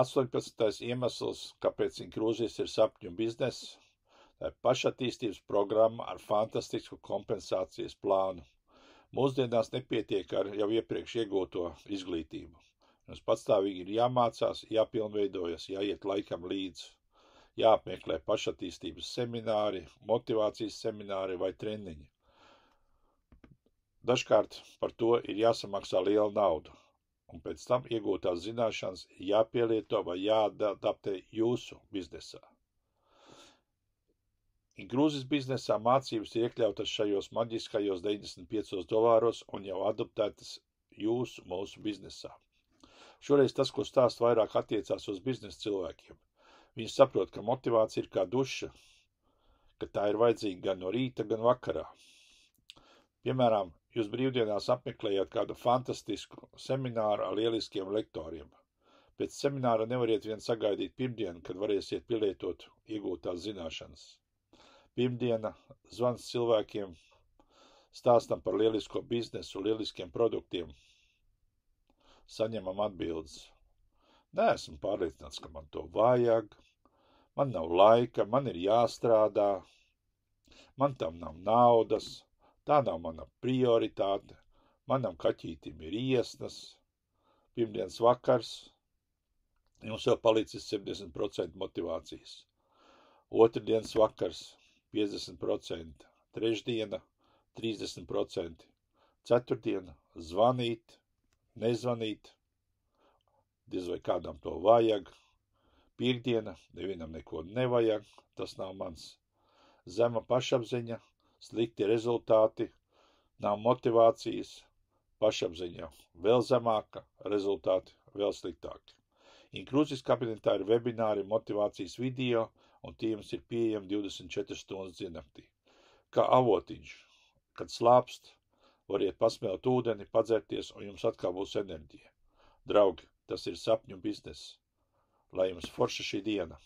18. iemesls, kāpēc Inkrūzijas ir sapņu bizness, tā ir pašattīstības programma ar fantastisku kompensācijas plānu. Mūsdienās nepietiek ar jau iepriekš iegūto izglītību. Mums patstāvīgi ir jāmācās, jāpilnveidojas, jāiet laikam līdzi, jāapmeklē pašattīstības semināri, motivācijas semināri vai treniņi. Dažkārt par to ir jāsamaksā liela nauda, un pēc tam iegūtās zināšanas ir jāpielieto vai jāadaptē jūsu biznesā. Inkrūzijas biznesā mācības ir iekļautas šajos maģiskajos $95 un jau adaptētas mūsu biznesā. Šoreiz tas, ko stāst, vairāk attiecās uz biznesa cilvēkiem. Viņi saprot, ka motivācija ir kā duša, ka tā ir vajadzīga gan no rīta, gan vakarā. Piemēram, jūs brīvdienās apmeklējat kādu fantastisku semināru ar lieliskiem lektoriem. Pēc semināra nevariet vien sagaidīt pirmdienu, kad varēsiet pielietot iegūtās zināšanas. Pirmdiena, zvans cilvēkiem, stāstam par lielisko biznesu, lieliskiem produktiem. Saņemam atbildes. Neesmu pārliecināts, ka man to vajag, man nav laika, man ir jāstrādā, man tam nav naudas, tā nav mana prioritāte, manam kaķītim ir iesnas. Pirmdienas vakars, jums jau palicis 70% motivācijas. Otrdienas vakars, 50%, trešdiena, 30%, ceturtdiena, zvanīt, nezvanīt, diez vai kādam to vajag, piekdiena, nevienam neko nevajag, tas nav mans. Zema pašapziņa, slikti rezultāti, nav motivācijas, pašapziņa vēl zemāka, rezultāti vēl sliktāki. Inkrūzijas kabinetā ir webināri, motivācijas video, un tie jums ir pieejami 24 stundas diennaktī. Kā avotiņš, kad slāpst, variet pasmelt ūdeni, padzerties, un jums atkal būs enerģija. Draugi, tas ir sapņu bizness. Lai jums forša šī diena!